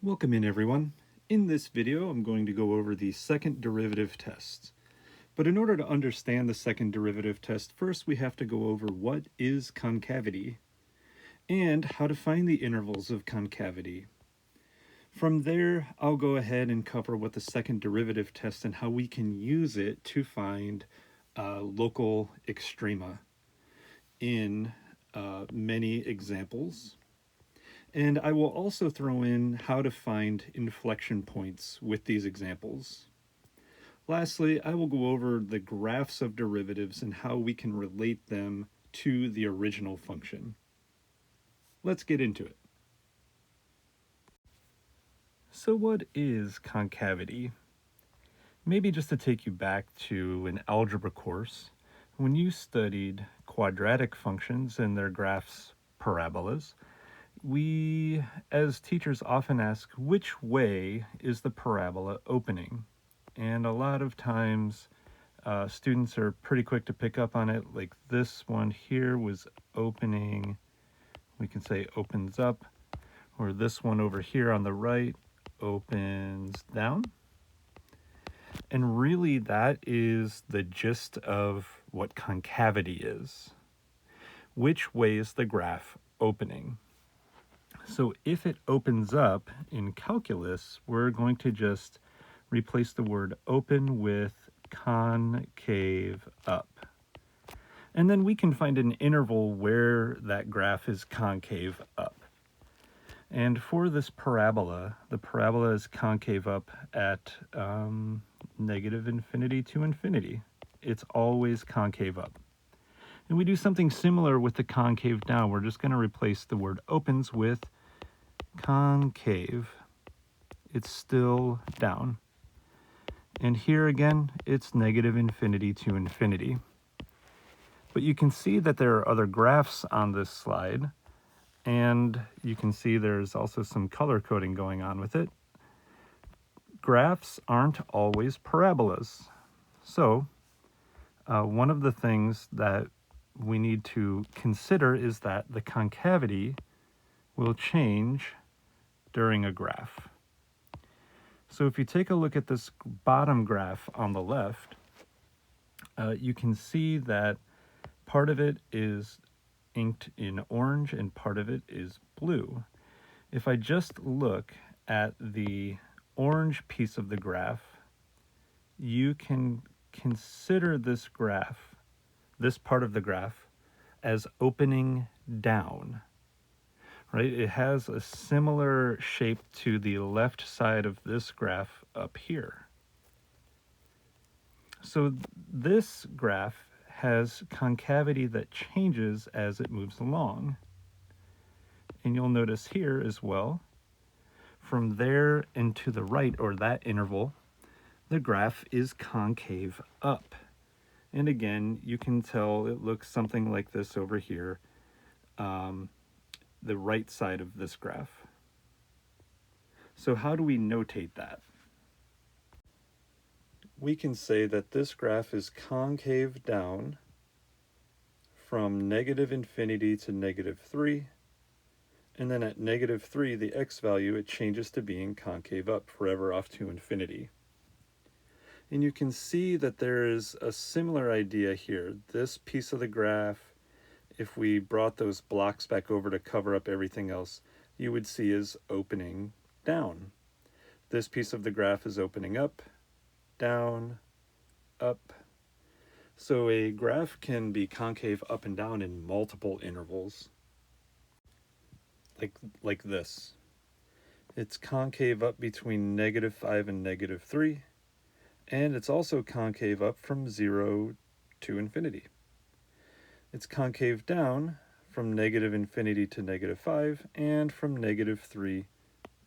Welcome in everyone. In this video I'm going to go over the second derivative test. But in order to understand the second derivative test, first we have to go over what is concavity and how to find the intervals of concavity. From there I'll go ahead and cover what the second derivative test and how we can use it to find local extrema in many examples. And I will also throw in how to find inflection points with these examples. Lastly, I will go over the graphs of derivatives and how we can relate them to the original function. Let's get into it. So what is concavity? Maybe just to take you back to an algebra course, when you studied quadratic functions and their graphs, parabolas, we, as teachers, often ask, which way is the parabola opening? And a lot of times, students are pretty quick to pick up on it, like this one here was opening, we can say opens up, or this one over here on the right opens down. And really that is the gist of what concavity is. Which way is the graph opening? So if it opens up in calculus, we're going to just replace the word open with concave up. And then we can find an interval where that graph is concave up. And for this parabola, the parabola is concave up at negative infinity to infinity. It's always concave up. And we do something similar with the concave down. We're just going to replace the word opens with concave. It's still down. And here again, it's negative infinity to infinity. But you can see that there are other graphs on this slide, and you can see there's also some color coding going on with it. Graphs aren't always parabolas. So one of the things that we need to consider is that the concavity will change during a graph. So if you take a look at this bottom graph on the left, you can see that part of it is inked in orange and part of it is blue. If I just look at the orange piece of the graph, you can consider this graph, this part of the graph, as opening down. Right? It has a similar shape to the left side of this graph up here. So this graph has concavity that changes as it moves along. And you'll notice here as well, from there and to the right, or that interval, the graph is concave up. And again, you can tell it looks something like this over here. The right side of this graph. So how do we notate that? We can say that this graph is concave down from negative infinity to negative 3, and then at negative 3, the x value, it changes to being concave up forever off to infinity. And you can see that there is a similar idea here. This piece of the graph, if we brought those blocks back over to cover up everything else, you would see is opening down. This piece of the graph is opening up, down, up. So a graph can be concave up and down in multiple intervals, like this. It's concave up between negative 5 and negative 3, and it's also concave up from 0 to infinity. It's concave down from negative infinity to negative 5 and from negative 3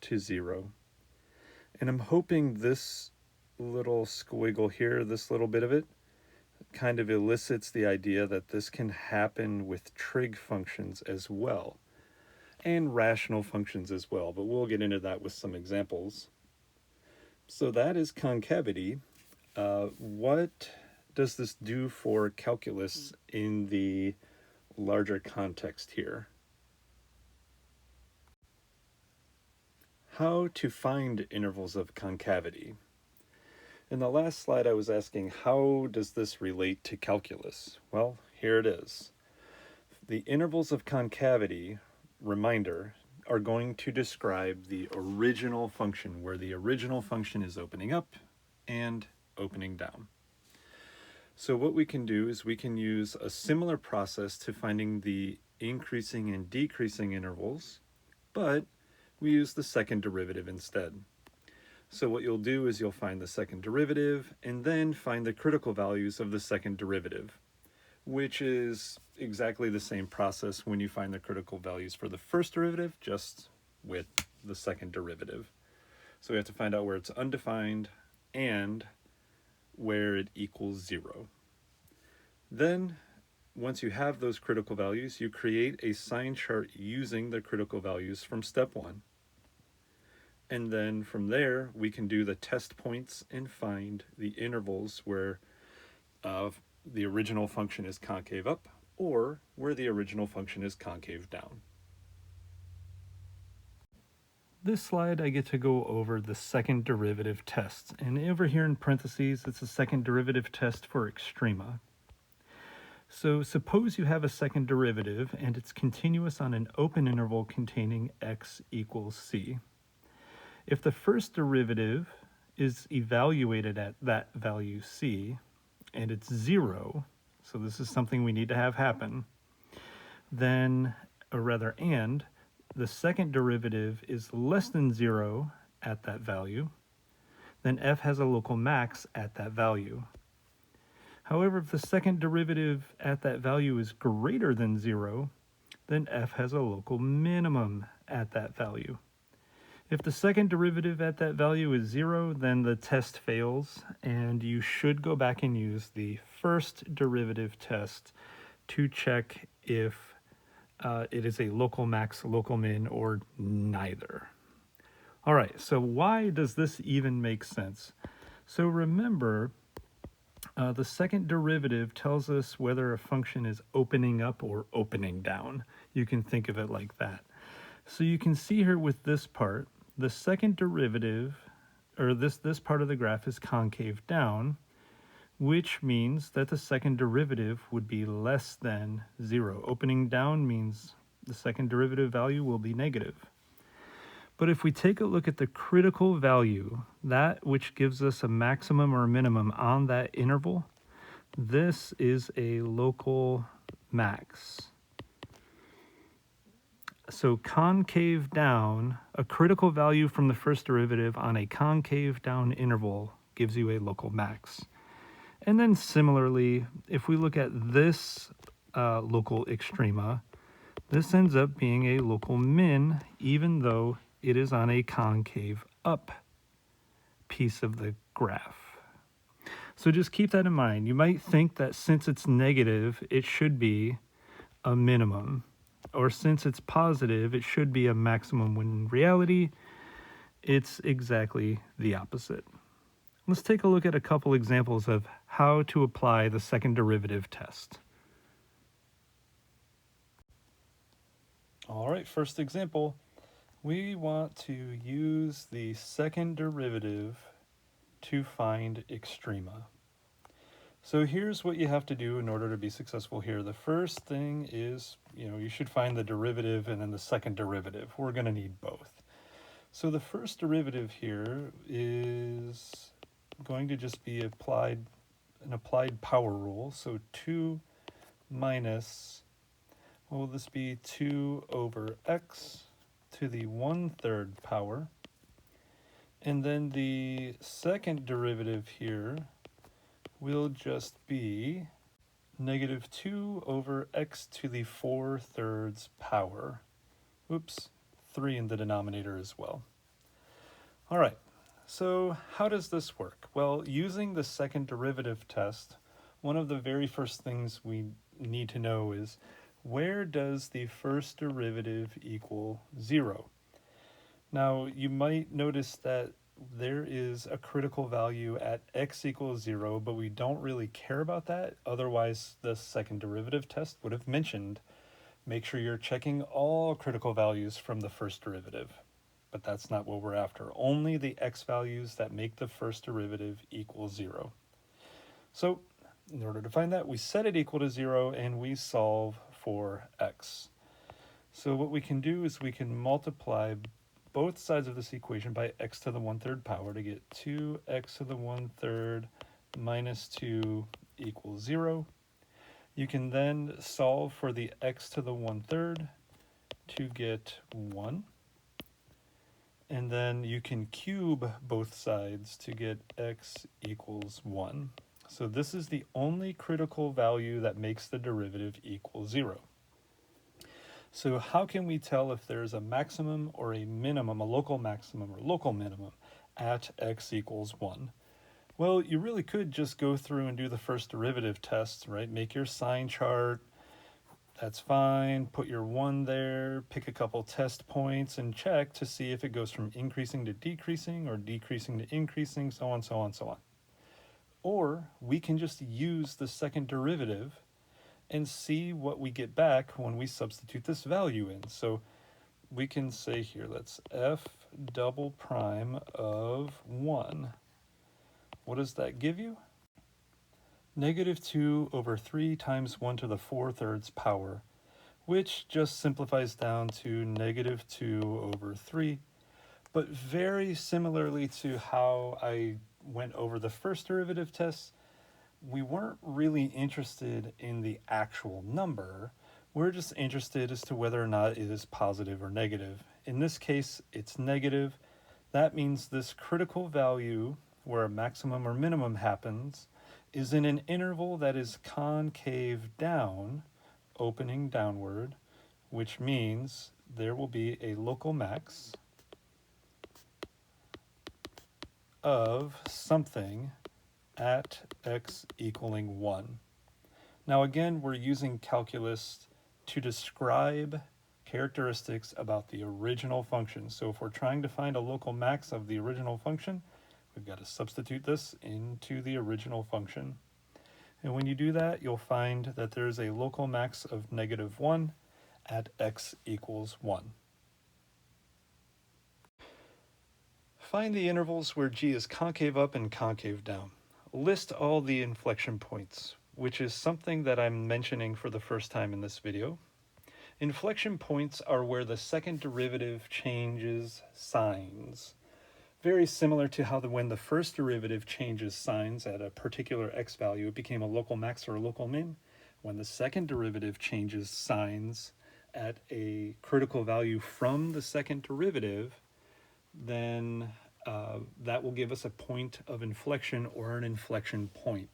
to 0. And I'm hoping this little squiggle here, this little bit of it, kind of elicits the idea that this can happen with trig functions as well, and rational functions as well, but we'll get into that with some examples. So that is concavity. What does this do for calculus in the larger context here? How to find intervals of concavity. In the last slide I was asking, how does this relate to calculus? Well, here it is. The intervals of concavity, reminder, are going to describe the original function, where the original function is opening up and opening down. So what we can do is we can use a similar process to finding the increasing and decreasing intervals, but we use the second derivative instead. So what you'll do is you'll find the second derivative and then find the critical values of the second derivative, which is exactly the same process when you find the critical values for the first derivative, just with the second derivative. So we have to find out where it's undefined and where it equals 0. Then, once you have those critical values, you create a sign chart using the critical values from step 1. And then from there, we can do the test points and find the intervals where the original function is concave up or where the original function is concave down. This slide I get to go over the second derivative test, and over here in parentheses it's a second derivative test for Extrema. So suppose you have a second derivative and it's continuous on an open interval containing x equals c. If the first derivative is evaluated at that value c and it's 0, so this is something we need to have happen, then, or rather and, the second derivative is less than 0 at that value, then f has a local max at that value. However, if the second derivative at that value is greater than 0, then f has a local minimum at that value. If the second derivative at that value is 0, then the test fails, and you should go back and use the first derivative test to check if it is a local max, local min, or neither. All right, so why does this even make sense? So remember, the second derivative tells us whether a function is opening up or opening down. You can think of it like that. So you can see here with this part, the second derivative, or this part of the graph is concave down, which means that the second derivative would be less than 0. Opening down means the second derivative value will be negative. But if we take a look at the critical value, that which gives us a maximum or a minimum on that interval, this is a local max. So concave down, a critical value from the first derivative on a concave down interval gives you a local max. And then similarly, if we look at this local extrema, this ends up being a local min, even though it is on a concave up piece of the graph. So just keep that in mind. You might think that since it's negative, it should be a minimum, or since it's positive, it should be a maximum, when in reality, it's exactly the opposite. Let's take a look at a couple examples of how to apply the second derivative test. All right, first example, we want to use the second derivative to find extrema. So here's what you have to do in order to be successful here. The first thing is, you should find the derivative and then the second derivative. We're going to need both. So the first derivative here is going to just be an applied power rule. So 2 minus, what will this be? 2 over x to the 1/3 power. And then the second derivative here will just be negative 2 over x to the 4/3 power. Oops, 3 in the denominator as well. All right. So how does this work? Well, using the second derivative test, one of the very first things we need to know is, where does the first derivative equal 0? Now, you might notice that there is a critical value at x equals 0, but we don't really care about that. Otherwise, the second derivative test would have mentioned, make sure you're checking all critical values from the first derivative. but that's not what we're after. Only the x values that make the first derivative equal 0. So in order to find that, we set it equal to 0 and we solve for x. So what we can do is we can multiply both sides of this equation by x to the 1/3 power to get 2x to the 1/3 minus 2 equals 0. You can then solve for the x to the 1/3 to get 1. And then you can cube both sides to get x equals 1. So this is the only critical value that makes the derivative equal 0. So how can we tell if there's a maximum or a minimum, a local maximum or local minimum at x equals 1? Well, you really could just go through and do the first derivative tests, right? Make your sign chart. That's fine. Put your 1 there, pick a couple test points and check to see if it goes from increasing to decreasing or decreasing to increasing, so on, so on, so on. Or we can just use the second derivative and see what we get back when we substitute this value in. So we can say here, let's f double prime of 1. What does that give you? Negative 2 over 3 times 1 to the 4/3 power, which just simplifies down to negative 2 over 3. But very similarly to how I went over the first derivative tests, we weren't really interested in the actual number. We're just interested as to whether or not it is positive or negative. In this case, it's negative. That means this critical value where a maximum or minimum happens is in an interval that is concave down, opening downward, which means there will be a local max of something at x equaling 1. Now again, we're using calculus to describe characteristics about the original function. So if we're trying to find a local max of the original function, we've got to substitute this into the original function. And when you do that, you'll find that there's a local max of negative 1 at x equals 1. Find the intervals where g is concave up and concave down. List all the inflection points, which is something that I'm mentioning for the first time in this video. Inflection points are where the second derivative changes signs. Very similar to how when the first derivative changes signs at a particular x value, it became a local max or a local min. When the second derivative changes signs at a critical value from the second derivative, then that will give us a point of inflection or an inflection point.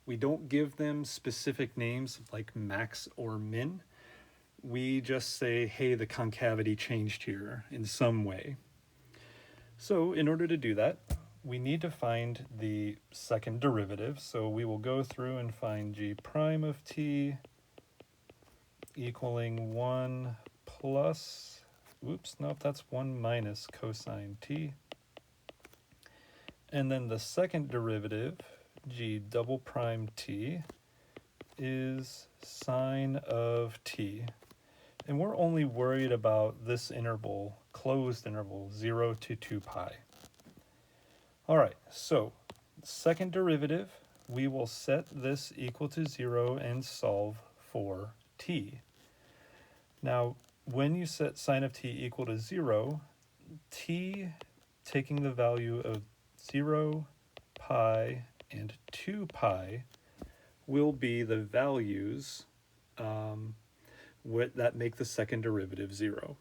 We don't give them specific names like max or min. We just say, hey, the concavity changed here in some way. So in order to do that, we need to find the second derivative. So we will go through and find g prime of t equaling 1 plus, oops, nope, that's 1 minus cosine t. And then the second derivative, g double prime t, is sine of t. And we're only worried about this interval, closed interval, 0 to 2 pi. All right, so second derivative, we will set this equal to 0 and solve for t. Now, when you set sine of t equal to 0, t taking the value of 0, pi, and 2 pi will be the values that make the second derivative 0.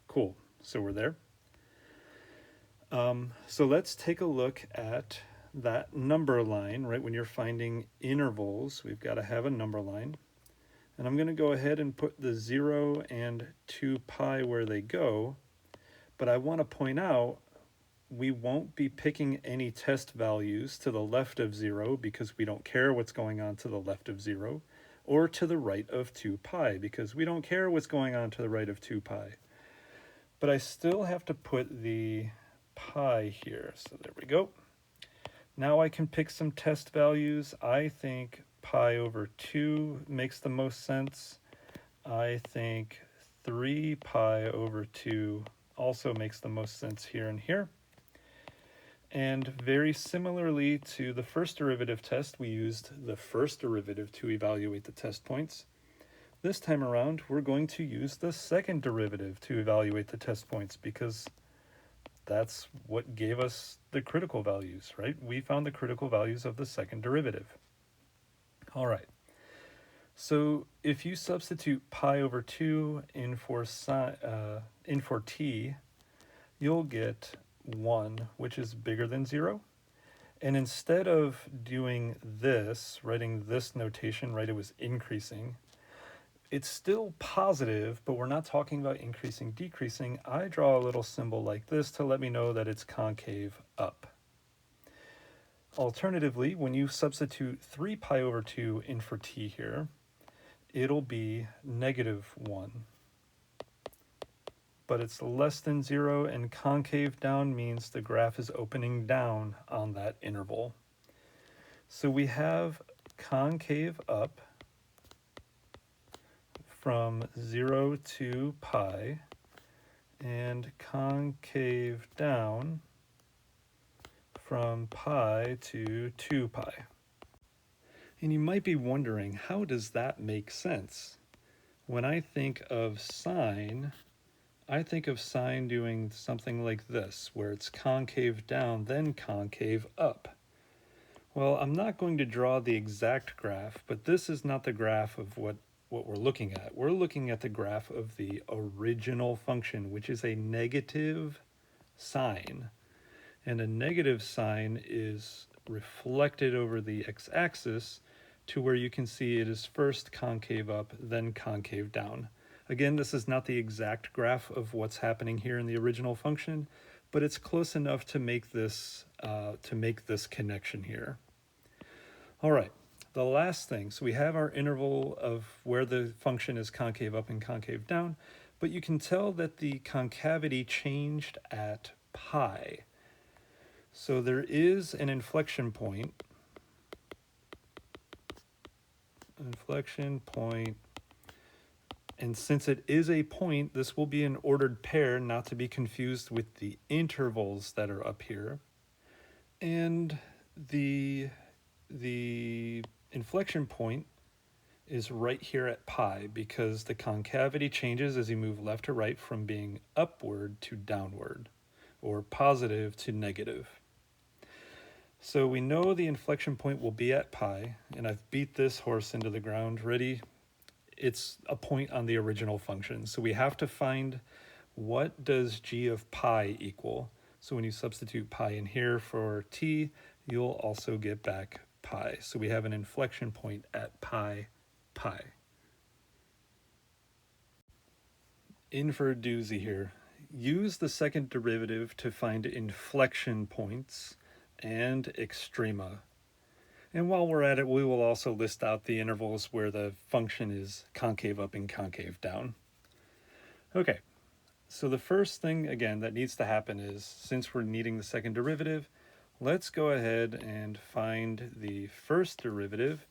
Cool, so we're there. So let's take a look at that number line, right? When you're finding intervals, we've got to have a number line. And I'm going to go ahead and put the 0 and 2 pi where they go. But I want to point out we won't be picking any test values to the left of 0 because we don't care what's going on to the left of 0, or to the right of 2 pi because we don't care what's going on to the right of 2 pi. But I still have to put the pi here. So there we go. Now I can pick some test values. I think pi over 2 makes the most sense. I think 3 pi over 2 also makes the most sense here and here. And very similarly to the first derivative test, we used the first derivative to evaluate the test points. This time around, we're going to use the second derivative to evaluate the test points because that's what gave us the critical values, right? We found the critical values of the second derivative. All right. So if you substitute pi over 2 in for t, you'll get 1, which is bigger than 0. And instead of doing this, writing this notation, right, it was increasing, it's still positive, but we're not talking about increasing, decreasing. I draw a little symbol like this to let me know that it's concave up. Alternatively, when you substitute 3 pi over 2 in for t here, it'll be -1. But it's less than 0, and concave down means the graph is opening down on that interval. So we have concave up from 0 to pi, and concave down from pi to 2 pi. And you might be wondering, how does that make sense? When I think of sine, I think of sine doing something like this, where it's concave down, then concave up. Well, I'm not going to draw the exact graph, but this is not the graph of what we're looking at. We're looking at the graph of the original function, which is a negative sign. And a negative sign is reflected over the x-axis to where you can see it is first concave up, then concave down. Again, this is not the exact graph of what's happening here in the original function, but it's close enough to make this connection here. All right, the last thing, so we have our interval of where the function is concave up and concave down, but you can tell that the concavity changed at pi. So there is an inflection point, and since it is a point, this will be an ordered pair, not to be confused with the intervals that are up here. And the inflection point is right here at pi because the concavity changes as you move left to right from being upward to downward, or positive to negative. So we know the inflection point will be at pi, and I've beat this horse into the ground. Ready? It's a point on the original function. So we have to find what does g of pi equal. So when you substitute pi in here for t, you'll also get back pi. So we have an inflection point at pi. In for a doozy here. Use the second derivative to find inflection points and extrema. And while we're at it, we will also list out the intervals where the function is concave up and concave down. Okay, so the first thing, again, that needs to happen is, since we're needing the second derivative, let's go ahead and find the first derivative,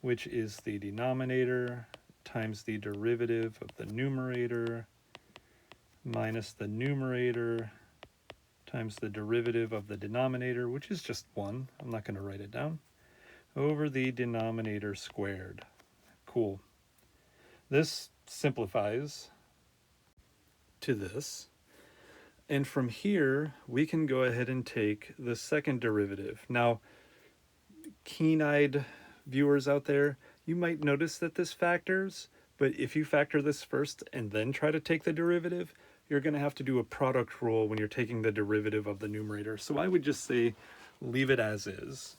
which is the denominator times the derivative of the numerator minus the numerator times the derivative of the denominator, which is just 1. I'm not going to write it down, over the denominator squared. Cool. This simplifies to this. And from here, we can go ahead and take the second derivative. Now, keen-eyed viewers out there, you might notice that this factors, but if you factor this first and then try to take the derivative, you're going to have to do a product rule when you're taking the derivative of the numerator. So I would just say leave it as is.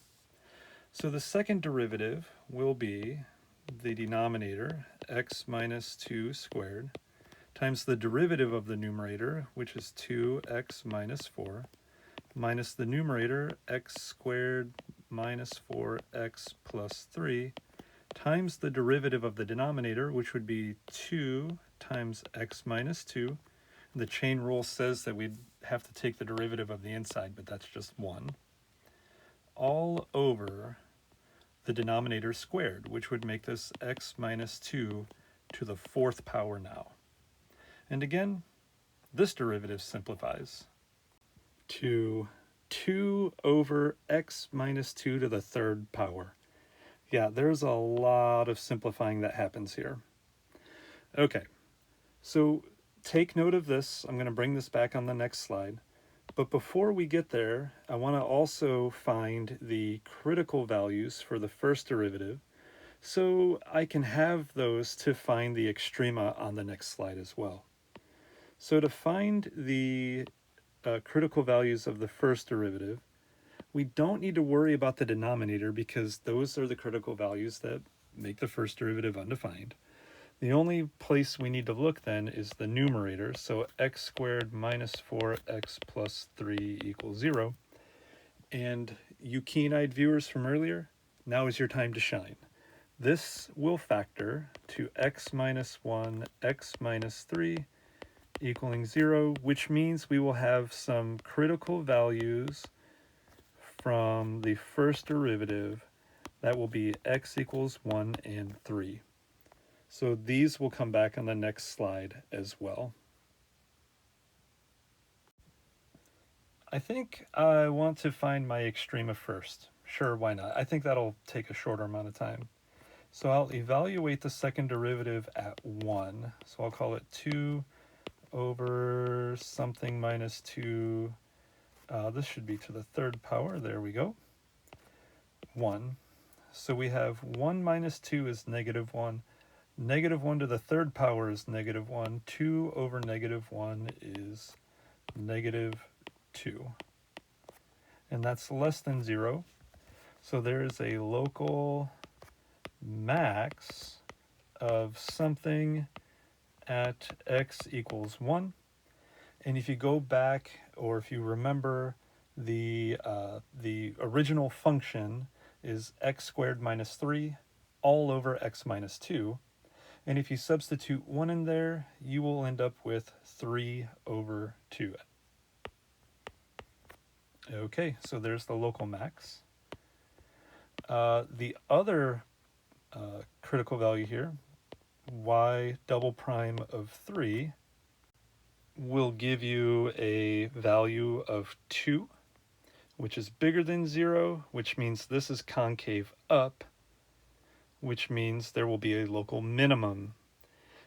So the second derivative will be the denominator, x minus 2 squared, times the derivative of the numerator, which is 2x minus 4, minus the numerator, x squared minus 4x plus 3, times the derivative of the denominator, which would be 2 times x minus 2. The chain rule says that we'd have to take the derivative of the inside, but that's just 1, all over the denominator squared, which would make this x minus 2 to the 4th power now. And again, this derivative simplifies to 2 over x minus 2 to the third power. Yeah, there's a lot of simplifying that happens here. Okay, so take note of this. I'm going to bring this back on the next slide. But before we get there, I want to also find the critical values for the first derivative, so I can have those to find the extrema on the next slide as well. So to find the critical values of the first derivative, we don't need to worry about the denominator because those are the critical values that make the first derivative undefined. The only place we need to look then is the numerator, so x squared minus 4x plus 3 equals 0. And you keen-eyed viewers from earlier, now is your time to shine. This will factor to x minus 1, x minus 3 equaling 0, which means we will have some critical values from the first derivative that will be x equals 1 and 3. So these will come back on the next slide as well. I think I want to find my extrema first. Sure, why not? I think that'll take a shorter amount of time. So I'll evaluate the second derivative at 1. So I'll call it 2 over something minus 2. This should be to the third power. There we go. 1. So we have 1 minus 2 is negative 1. Negative 1 to the third power is negative 1. 2 over negative 1 is negative 2. And that's less than 0. So there is a local max of something at x equals 1. And if you go back, or if you remember, the original function is x squared minus 3 all over x minus 2. And if you substitute 1 in there, you will end up with 3 over 2. Okay, so there's the local max. The other critical value here, y double prime of 3, will give you a value of 2, which is bigger than 0, which means this is concave up, which means there will be a local minimum.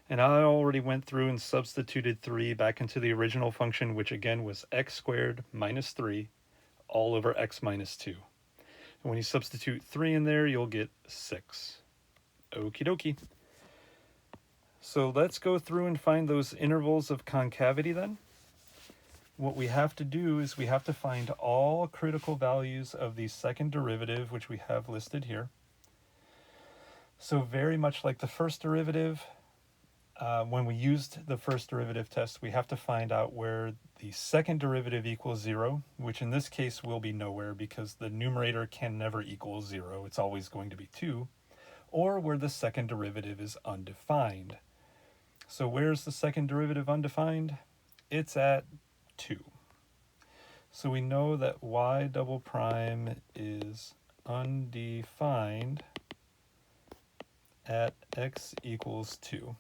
And I already went through and substituted 3 back into the original function, which again was x squared minus 3 all over x minus 2. And when you substitute 3 in there, you'll get 6. Okie dokie. So let's go through and find those intervals of concavity then. What we have to do is we have to find all critical values of the second derivative, which we have listed here. So very much like the first derivative, when we used the first derivative test, we have to find out where the second derivative equals 0, which in this case will be nowhere because the numerator can never equal 0. It's always going to be 2. Or where the second derivative is undefined. So where's the second derivative undefined? It's at 2. So we know that y double prime is undefined at x equals 2.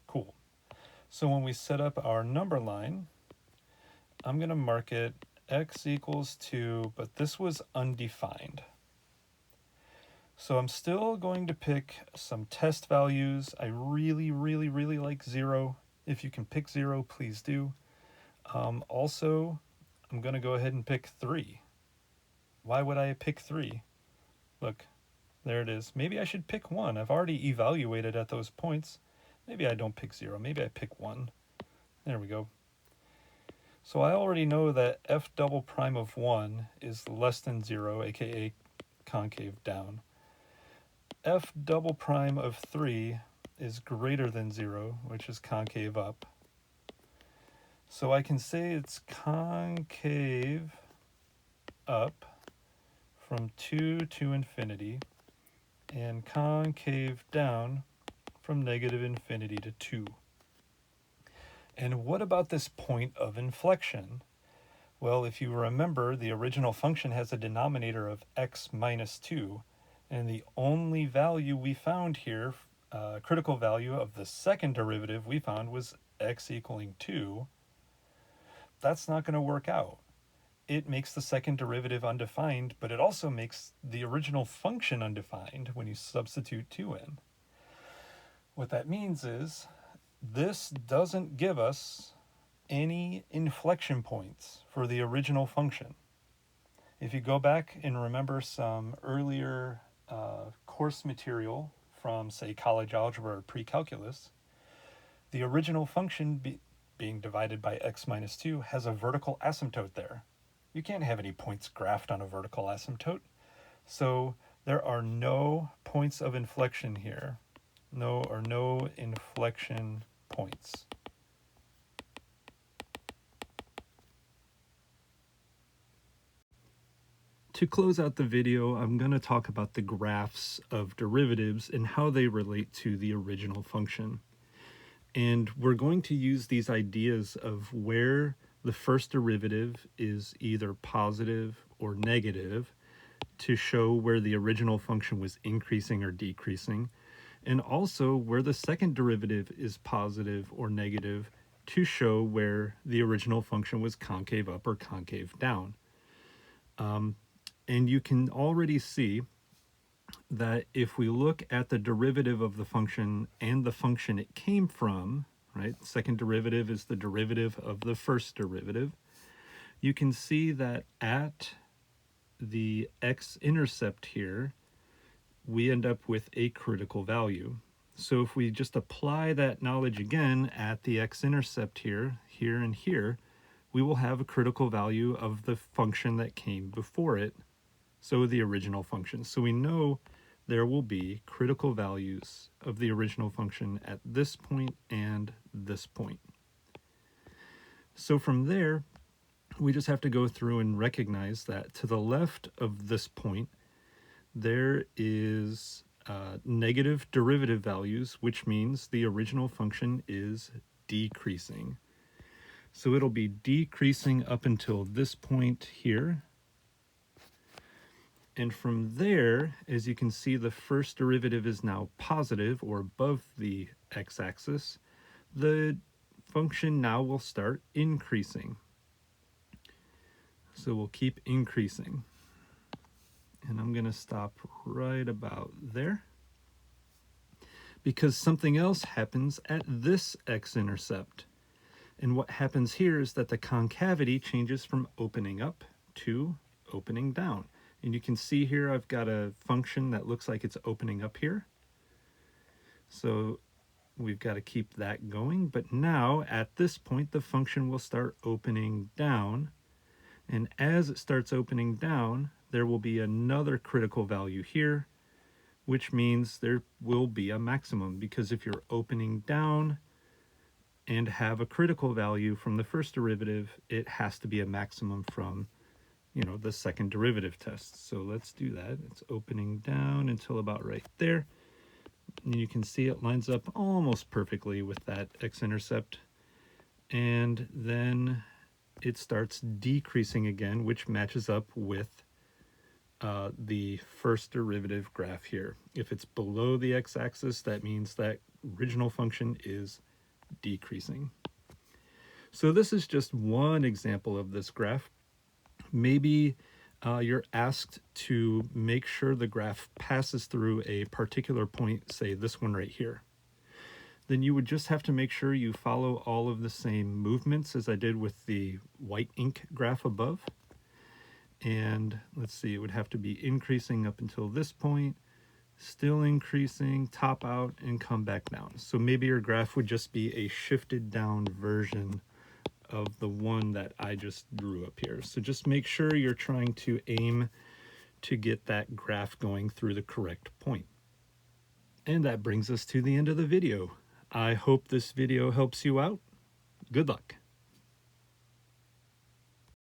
Cool. So when we set up our number line, I'm going to mark it x equals 2, but this was undefined. So I'm still going to pick some test values. I really like 0. If you can pick 0, please do. Also, I'm going to go ahead and pick 3. Why would I pick 3? Look, there it is. Maybe I should pick 1. I've already evaluated at those points. Maybe I don't pick 0. Maybe I pick 1. There we go. So I already know that f double prime of 1 is less than 0, aka concave down. F double prime of 3 is greater than 0, which is concave up. So I can say it's concave up from 2 to infinity and concave down from negative infinity to 2. And what about this point of inflection? Well, if you remember, the original function has a denominator of x minus 2, and the only value we found here, critical value of the second derivative we found was x equaling 2, that's not going to work out. It makes the second derivative undefined, but it also makes the original function undefined when you substitute 2 in. What that means is this doesn't give us any inflection points for the original function. If you go back and remember some earlier course material from, say, college algebra or pre-calculus, the original function being divided by x minus 2 has a vertical asymptote there. You can't have any points graphed on a vertical asymptote. So there are no points of inflection here. No inflection points. To close out the video, I'm going to talk about the graphs of derivatives and how they relate to the original function. And we're going to use these ideas of where the first derivative is either positive or negative to show where the original function was increasing or decreasing, and also where the second derivative is positive or negative to show where the original function was concave up or concave down. And you can already see that if we look at the derivative of the function and the function it came from, right, second derivative is the derivative of the first derivative, you can see that at the x-intercept here, we end up with a critical value. So if we just apply that knowledge again at the x-intercept here, and here, we will have a critical value of the function that came before it, so the original function. So we know there will be critical values of the original function at this point and this point. So from there, we just have to go through and recognize that to the left of this point, there is negative derivative values, which means the original function is decreasing. So it'll be decreasing up until this point here. And from there, as you can see, the first derivative is now positive or above the x-axis. The function now will start increasing. So we'll keep increasing. And I'm going to stop right about there, because something else happens at this x-intercept. And what happens here is that the concavity changes from opening up to opening down. And you can see here I've got a function that looks like it's opening up here. So we've got to keep that going. But now at this point, the function will start opening down. And as it starts opening down, there will be another critical value here, which means there will be a maximum, because if you're opening down and have a critical value from the first derivative, it has to be a maximum from, the second derivative test. So let's do that. It's opening down until about right there. And you can see it lines up almost perfectly with that x-intercept. And then it starts decreasing again, which matches up with the first derivative graph here. If it's below the x-axis, that means that original function is decreasing. So this is just one example of this graph. Maybe you're asked to make sure the graph passes through a particular point, say this one right here. Then you would just have to make sure you follow all of the same movements as I did with the white ink graph above. And let's see, it would have to be increasing up until this point, still increasing, top out, and come back down. So maybe your graph would just be a shifted down version of the one that I just drew up here. So just make sure you're trying to aim to get that graph going through the correct point. And that brings us to the end of the video. I hope this video helps you out. Good luck.